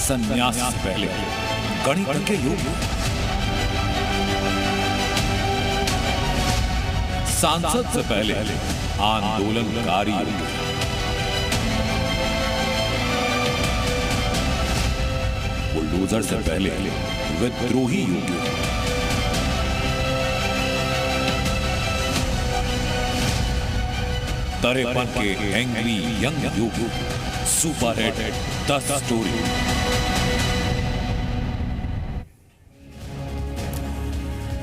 संन्यास से पहले गणित के योगी, सांसद से पहले आंदोलनकारी योगी, बुलडोजर से पहले विद्रोही योगी, तरेपन के एंग्री यंग योगी, सुपरहिट 10 स्टोरी।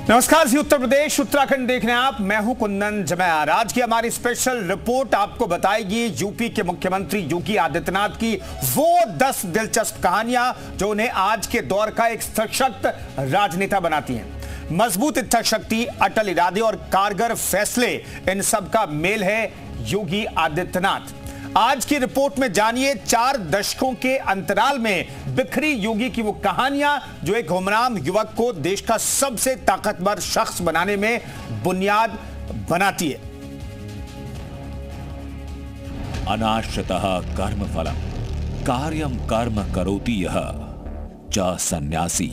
नमस्कार जी, उत्तर प्रदेश उत्तराखंड देख रहे हैं आप। मैं हूं कुंदन जमैयार। आज की हमारी स्पेशल रिपोर्ट आपको बताएगी यूपी के मुख्यमंत्री योगी आदित्यनाथ की वो 10 दिलचस्प कहानियां जो उन्हें आज के दौर का एक सशक्त राजनेता बनाती हैं। मजबूत इच्छा शक्ति, अटल इरादे और कारगर फैसले, इन सब का मेल है योगी आदित्यनाथ। आज की रिपोर्ट में जानिए 4 दशकों के अंतराल में बिखरी योगी की वो कहानियां जो एक गुमनाम युवक को देश का सबसे ताकतवर शख्स बनाने में बुनियाद बनाती है। अनाश्रितः कर्मफलम् कार्यं कर्म करोति यः च सन्यासी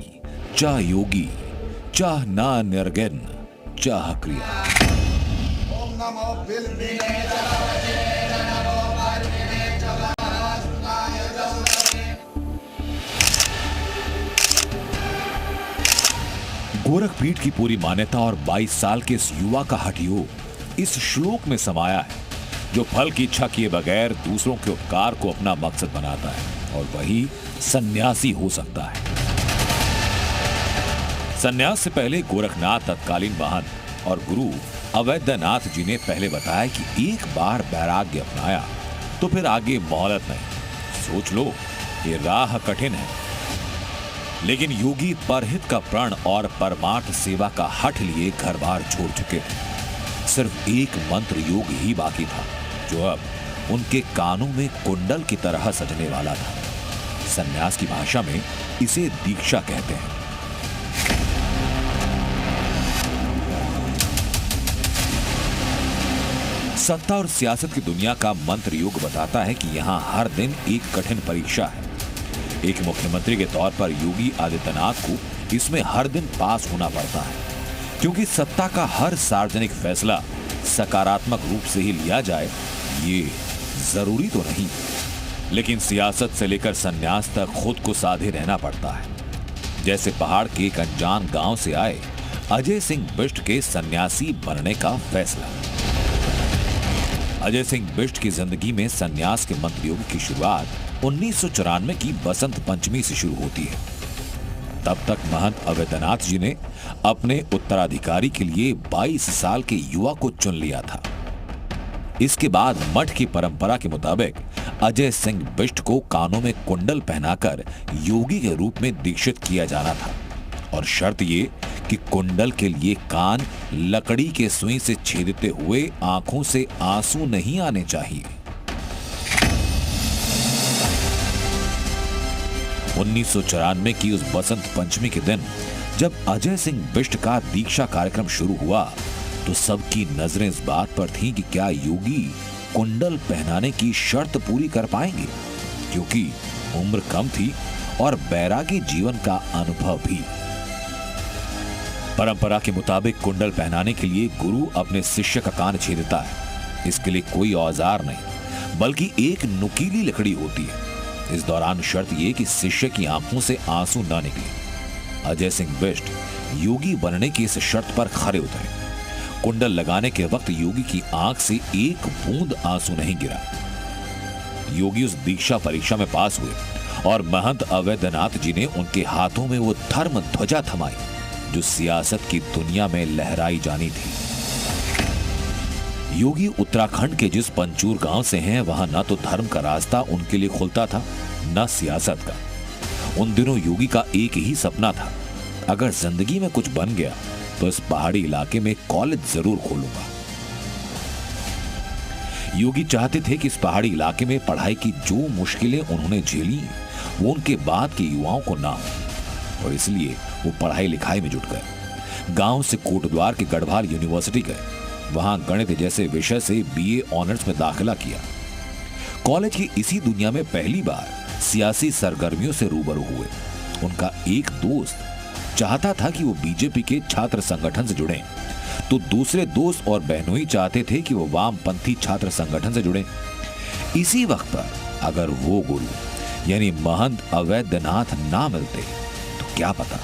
च योगी च न निर्गन च क्रिया। ओम नमो गोरखपीठ की पूरी मान्यता और 22 साल के इस युवा का हठयोग इस श्लोक में समाया है, जो फल की इच्छा किए बगैर दूसरों के उपकार को अपना मकसद बनाता है और वही सन्यासी हो सकता है। सन्यास से पहले गोरखनाथ तत्कालीन महंत और गुरु अवैधनाथ जी ने पहले बताया कि एक बार वैराग्य अपनाया तो फिर आगे मोहलत नहीं। सोच लो, ये राह कठिन है, लेकिन योगी परहित का प्रण और परमार्थ सेवा का हठ लिए घर बार छोड़ चुके थे। सिर्फ एक मंत्र योग ही बाकी था, जो अब उनके कानों में कुंडल की तरह सजने वाला था। सन्यास की भाषा में इसे दीक्षा कहते हैं। सत्ता और सियासत की दुनिया का मंत्र योग बताता है कि यहां हर दिन एक कठिन परीक्षा है। एक मुख्यमंत्री के तौर पर योगी आदित्यनाथ को इसमें हर दिन पास होना पड़ता है, क्योंकि सत्ता का हर सार्वजनिक फैसला सकारात्मक रूप से ही लिया जाए ये जरूरी तो नहीं, लेकिन सियासत से लेकर सन्यास तक खुद को साधे रहना पड़ता है। जैसे पहाड़ के एक अनजान गांव से आए अजय सिंह बिष्ट के सन्यासी बनने का फैसला। अजय सिंह बिष्ट की जिंदगी में सन्यास के मंत्र योग की शुरुआत 1994 की बसंत पंचमी से शुरू होती है। तब तक महंत अवैधनाथ जी ने अपने उत्तराधिकारी के लिए 22 साल के युवा को चुन लिया था। इसके बाद मठ की परंपरा के मुताबिक अजय सिंह बिष्ट को कानों में कुंडल पहनाकर योगी के रूप में दीक्षित किया जाना था, और शर्त ये कि कुंडल के लिए कान लकड़ी के सुई से छेदते हुए आंखों से आंसू नहीं आने चाहिए। 1994 की उस बसंत पंचमी के दिन जब अजय सिंह बिष्ट का दीक्षा कार्यक्रम शुरू हुआ तो सबकी नजरें इस बात पर थीं कि क्या योगी कुंडल पहनाने की शर्त पूरी कर पाएंगे, क्योंकि उम्र कम थी और बैरागी जीवन का अनुभव भी। परंपरा के मुताबिक कुंडल पहनाने के लिए गुरु अपने शिष्य का कान छेदता है। इसके लिए कोई औजार नहीं, बल्कि एक नुकीली लकड़ी होती है। इस दौरान शर्त यह कि शिष्य की आंखों से आंसू न निकले। अजय सिंह बिष्ट योगी बनने की इस शर्त पर खरे उतरे। कुंडल लगाने के वक्त योगी की आंख से एक बूंद आंसू नहीं गिरा। योगी उस दीक्षा परीक्षा में पास हुए और महंत अवैधनाथ जी ने उनके हाथों में वो धर्म ध्वजा थमाई जो सियासत की दुनिया में लहराई जानी थी। योगी उत्तराखंड के जिस पंचूर गांव से हैं, वहां न तो धर्म का रास्ता उनके लिए खुलता था, न सियासत का। उन दिनों योगी का एक ही सपना था, अगर जिंदगी में कुछ बन गया तो इस पहाड़ी इलाके में कॉलेज जरूर खोलूंगा। योगी चाहते थे कि इस पहाड़ी इलाके में पढ़ाई की जो मुश्किलें उन्होंने झेली वो उनके बाद के युवाओं को ना हो, और इसलिए वो पढ़ाई लिखाई में जुट गए। गांव से कोटद्वार के गढ़वाल यूनिवर्सिटी गए, वहां गणित जैसे विषय से बीए ऑनर्स में दाखिला किया। कॉलेज की इसी दुनिया में पहली बार सियासी सरगर्मियों से रूबरू हुए। उनका एक दोस्त चाहता था कि वो बीजेपी के छात्र संगठन से जुड़ें, तो दूसरे दोस्त और बहनोई चाहते थे कि वो वामपंथी छात्र संगठन से जुड़ें। इसी वक्त पर अगर वो गुरु यानी महंत अवैधनाथ ना मिलते तो क्या पता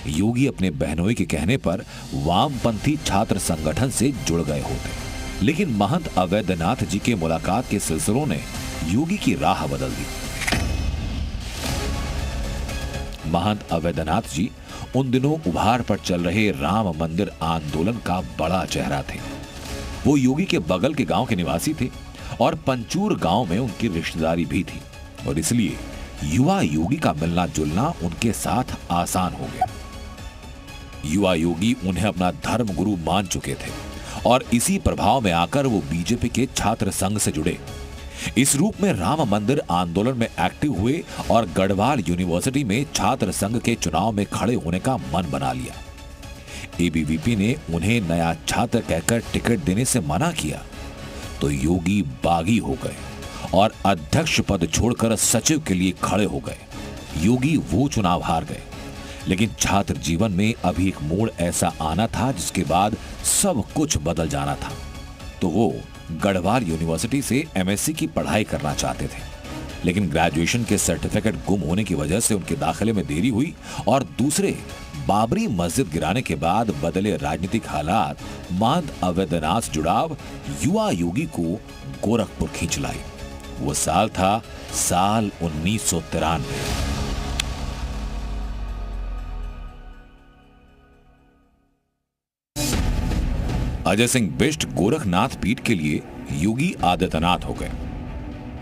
योगी अपने बहनोई के कहने पर वामपंथी छात्र संगठन से जुड़ गए होते। लेकिन महंत अवैधनाथ जी के मुलाकात के सिलसिलों ने योगी की राह बदल दी। महंत अवैधनाथ जी उन दिनों उभार पर चल रहे राम मंदिर आंदोलन का बड़ा चेहरा थे। वो योगी के बगल के गांव के निवासी थे और पंचूर गांव में उनकी रिश्तेदारी भी थी, और इसलिए युवा योगी का मिलना जुलना उनके साथ आसान हो गया। युवा योगी उन्हें अपना धर्म गुरु मान चुके थे और इसी प्रभाव में आकर वो बीजेपी के छात्र संघ से जुड़े। इस रूप में राम मंदिर आंदोलन में एक्टिव हुए और गढ़वाल यूनिवर्सिटी में छात्र संघ के चुनाव में खड़े होने का मन बना लिया। एबीवीपी ने उन्हें नया छात्र कहकर टिकट देने से मना किया तो योगी बागी हो गए और अध्यक्ष पद छोड़कर सचिव के लिए खड़े हो गए। योगी वो चुनाव हार गए, लेकिन छात्र जीवन में अभी एक मोड़ ऐसा आना था जिसके बाद सब कुछ बदल जाना था। तो वो गढ़वाल यूनिवर्सिटी से एमएससी की पढ़ाई करना चाहते थे, लेकिन ग्रेजुएशन के सर्टिफिकेट गुम होने की वजह से उनके दाखिले में देरी हुई और दूसरे बाबरी मस्जिद गिराने के बाद बदले राजनीतिक हालात महंत अवैधनाथ जुड़ाव युवा योगी को गोरखपुर खींच लाई। वो साल था साल 1993। अजय सिंह बिष्ट गोरखनाथ पीठ के लिए योगी आदित्यनाथ हो गए,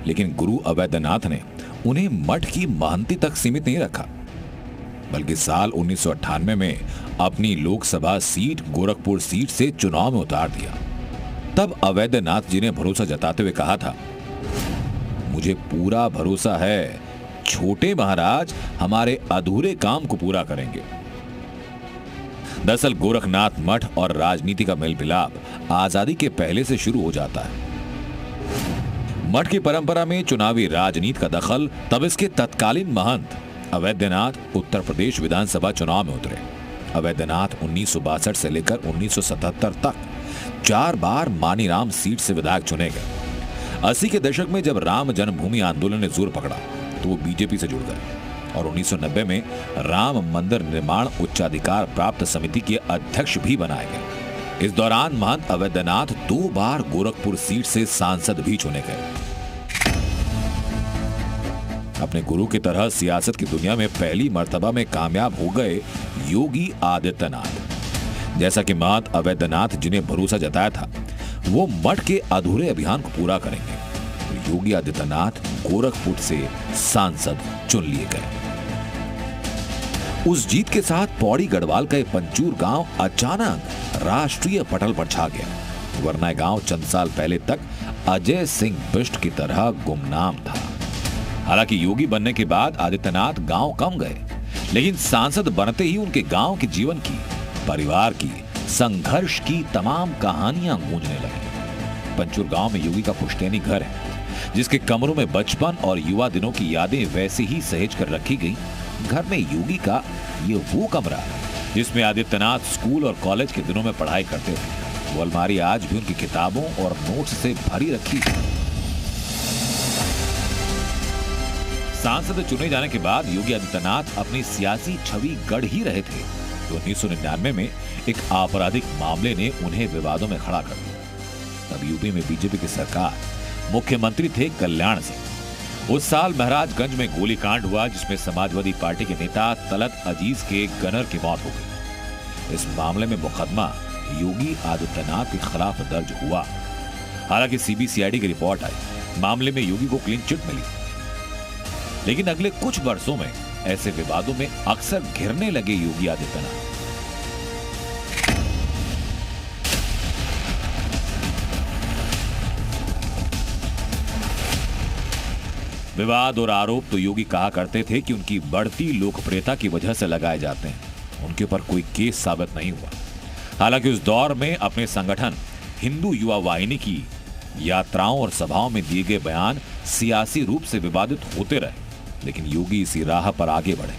लेकिन गुरु अवैधनाथ ने उन्हें मठ की महंती तक सीमित नहीं रखा, बल्कि साल 1998 में अपनी लोकसभा सीट गोरखपुर सीट से चुनाव में उतार दिया। तब अवैधनाथ जी ने भरोसा जताते हुए कहा था, मुझे पूरा भरोसा है छोटे महाराज हमारे अधूरे काम को पूरा करेंगे। दरअसल गोरखनाथ मठ और राजनीति का मेलमिलाप आजादी के पहले से शुरू हो जाता है। मठ की परंपरा में चुनावी राजनीति का दखल तब इसके तत्कालीन महंत अवैधनाथ उत्तर प्रदेश विधानसभा चुनाव में उतरे। अवैधनाथ 1962 से लेकर 1977 तक 4 बार मानीराम सीट से विधायक चुने गए। 80 के दशक में जब राम जन्मभूमि आंदोलन ने जोर पकड़ा तो वो बीजेपी से जुड़ गए और 1990 में राम मंदिर निर्माण उच्चाधिकार प्राप्त समिति के अध्यक्ष भी बनाए गए। इस दौरान महंत अवैधनाथ 2 बार गोरखपुर सीट से सांसद भी चुने गए। अपने गुरु की तरह सियासत की दुनिया में पहली मर्तबा में कामयाब हो गए योगी आदित्यनाथ। जैसा कि महंत अवैधनाथ जिन्हें भरोसा जताया था वो मठ के अधूरे अभियान को पूरा करेंगे, तो योगी आदित्यनाथ गोरखपुर से सांसद चुन लिए गए। उस जीत के साथ पौड़ी गढ़वाल का पंचूर गांव अचानक राष्ट्रीय पटल पर छा गया, वरना गांव चंद साल पहले तक अजय सिंह बिष्ट की तरह गुमनाम था। हालांकि योगी बनने के बाद आदित्यनाथ गांव कम गए, लेकिन सांसद बनते ही उनके गांव के जीवन की, परिवार की, संघर्ष की तमाम कहानियां गूंजने लगी। पंचूर गांव में योगी का पुश्तैनी घर है, जिसके कमरों में बचपन और युवा दिनों की यादें वैसे ही सहेज कर रखी गई। घर में योगी का ये वो कमरा जिसमें आदित्यनाथ स्कूल और कॉलेज के दिनों में पढ़ाई करते थे। वो अलमारी आज भी उनकी किताबों और नोट्स से भरी रखी है। सांसद चुने जाने के बाद योगी आदित्यनाथ अपनी सियासी छवि गढ़ ही रहे थे तो 1999 में एक आपराधिक मामले ने उन्हें विवादों में खड़ा कर दिया। तब यूपी में बीजेपी की सरकार, मुख्यमंत्री थे कल्याण सिंह। उस साल महाराजगंज में गोलीकांड हुआ जिसमें समाजवादी पार्टी के नेता तलत अजीज के गनर की मौत हो गई। इस मामले में मुकदमा योगी आदित्यनाथ के खिलाफ दर्ज हुआ। हालांकि सीबीसीआईडी की रिपोर्ट आई, मामले में योगी को क्लीन चिट मिली। लेकिन अगले कुछ वर्षों में ऐसे विवादों में अक्सर घिरने लगे योगी आदित्यनाथ। विवाद और आरोप तो योगी कहा करते थे कि उनकी बढ़ती लोकप्रियता की वजह से लगाए जाते हैं। उनके ऊपर कोई केस साबित नहीं हुआ। हालांकि उस दौर में अपने संगठन हिंदू युवा वाहिनी की यात्राओं और सभाओं में दिए गए बयान सियासी रूप से विवादित होते रहे। लेकिन योगी इसी राह पर आगे बढ़े।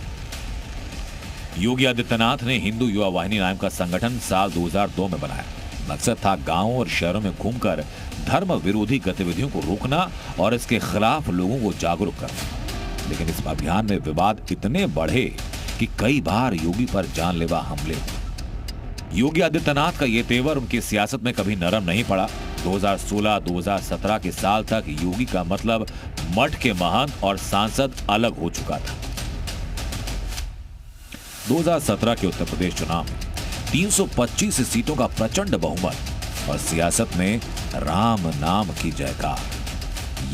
योगी आदित्यनाथ ने हिंदू युवा वाहिनी नाम का संगठन साल 2002 में बनाया। मकसद था गांवों और शहरों में घूमकर धर्म विरोधी गतिविधियों को रोकना और इसके खिलाफ लोगों को जागरूक करना। लेकिन इस अभियान में विवाद इतने बढ़े कि कई बार योगी पर जानलेवा हमले हुए। योगी आदित्यनाथ का यह तेवर उनकी सियासत में कभी नरम नहीं पड़ा। 2016-2017 के साल तक योगी का मतलब मठ के महंत और सांसद अलग हो चुका था। 2017 के उत्तर प्रदेश चुनाव में 325 सीटों का प्रचंड बहुमत और सियासत में राम नाम की जयकार।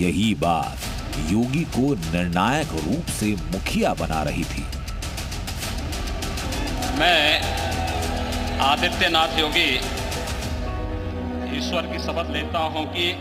यही बात योगी को निर्णायक रूप से मुखिया बना रही थी। मैं आदित्यनाथ योगी ईश्वर की शपथ लेता हूं कि